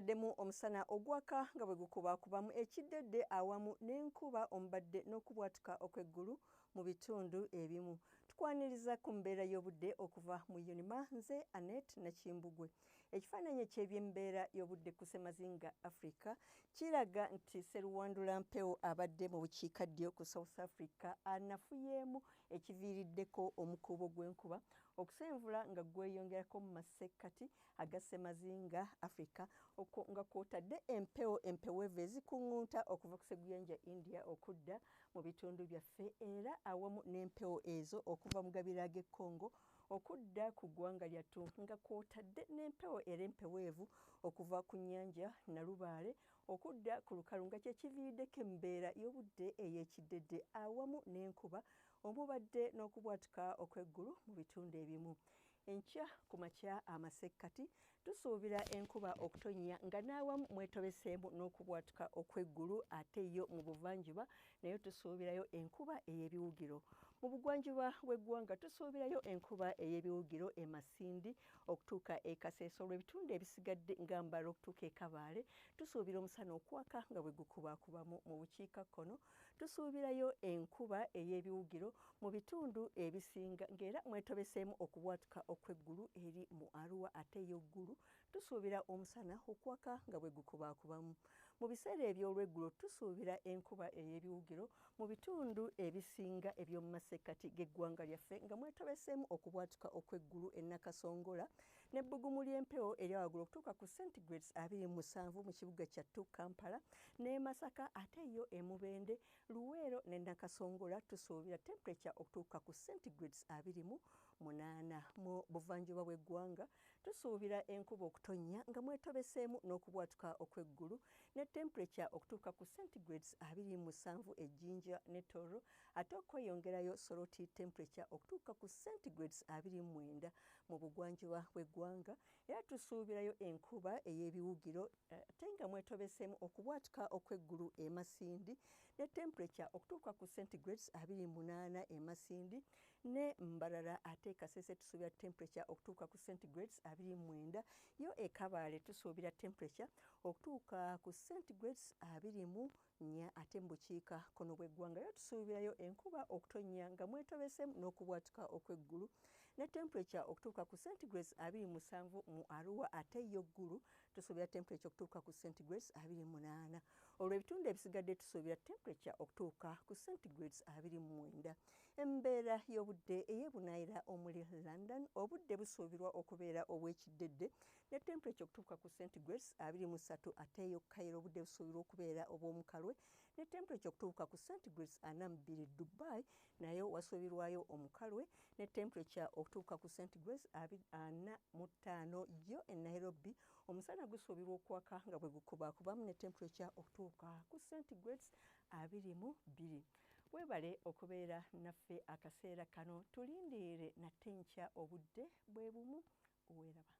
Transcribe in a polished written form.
tubaddemu omusana ogwaka nga bwe gukubakubamu ekiddedde awamu n'enkuba omubadde n'okubwatuka okw'eggulu mu bitundu ebimu. Tukwaniriza ku mbeera y'obudde okuva mu Unima, nze Annet Nakimbugwe. Ekifaananyi eky'ebyembeera y'obudde ku ssemazinga Africa kiraga nti Sseruwandula Mpewo abadde mu bukiikaddyo ku South Africa anafuyeemu ekiviiriddeko omukuubo gw'enkuba okusenvula nga gweyongerako mu masekkati aga ssemazinga Africa okwo nga kwotadde empewo empeweevu ezikuŋŋunta okuva ku sseguyanja India okudda mu bitundu byaffe era awamu n'empewo ezo okuva mu gabira g'e Congo okudda ku ggwanga lyattu nga kwotadde n'empewo era empeweevu okuva ku nnyanja Nalubaale okudda ku lukalu nga kye kiviiriddeko embeera y'obudde ey'ekiddedde awamu n'enkuba omubadde n'okubwatuka okw'eggulu mu bitundu ebimu. Enkya ku makya amasekkati tusuubira enkuba okutonnya nga n'awamu mwetobeseemu n'okubwatuka okw'eggulu ate yo mu buvanjuba nayo tusuubirayo enkuba ey'ebiwugiro. Mu bugwanjuba bw'eggwanga tusuubirayo enkuba ey'ebiwugiro e Masindi okutuuka e Kaseeso olw'ebitundu ebisigadde nga Mbale okutuuka e Kabaale tusuubira omusana okwaka nga bwe gukubaakubamu mu bukiikakkono tusuubirayo enkuba ey'ebiwugiro mu bitundu ebisinga ng'era mwetobeseemu okubwatuka okw'eggulu eri mu Arua ate y'eggulu tusuubira omusana okwaka nga bwe gukubaakubamu. Mu biseera eby'olweggulo tusuubira enkuba ey'ebiwugiro mu bitundu ebisinga eby'omu masekkati g'eggwanga lyaffe nga mwetobeseemu okubwatuka okw'eggulu e Nakasongola n'ebbugumu ly'empewo erya waggulu okutuuka ku centigrades 27 mu kibuga kyattu Kampala ne Masaka ate yo e Mubende, Luweero ne Nakasongola tusuubira temperature okutuuka ku centigrades 28. Mu buvanjuba bw'eggwanga tusuubira enkuba okutonnya nga mwetobeseemu n'okubwatuka okw'eggulu ne temperature okutuuka ku centigrades 27 e Jinja ne Tororo ate okweyongerayo Soroti temperature okutuuka ku centigrades 29 mu bugwanjuba bw'eggwanga era tusuubirayo enkuba ey'ebiwugiro ate nga mwetobeseemu okubwatuka okw'eggulu e Masindi ne temperature okutuuka ku centigrades 28 e Masindi ne Mbarara ate Kasese tusuubira temperature okutuuka ku centigrades 29 yo e Kabaale tusuubira temperature okutuuka ku centigrades 24 ate mu bukiikakkono bw'eggwanga yo tusuubirayo enkuba okutonnya nga mwetobeseemu n'okubwatuka okw'eggulu ne temperature okutuuka ku centigrades 27 mu Arua ate yo ggulu tusuubira temperature okutuuka ku centigrades 28. Olw'ebitundu ebisigadde tusuubira temperature okutuuka ku centigrades 29. Embeera y'obudde ey'ebunaayira omuli London obudde busuubirwa okubeera obw'ekiddedde ne temperature okutuuka ku centigrades 23 ate yo Cairo obudde busuubirwa okubeera obw'omukalwe ne temperature okutuuka ku centigrades 42. Dubai nayo wasuubirwayo omukalwe ne temperature okutuuka ku centigrades 45 yo e Nairobi omusana gusuubirwa okwaka nga bwe gukubaakubamu ne temperature okutuuka ku centigrades 22. Weebale okubeera naffe akaseera kano tulindiire nate nkya obudde bwe bumu. Weeraba.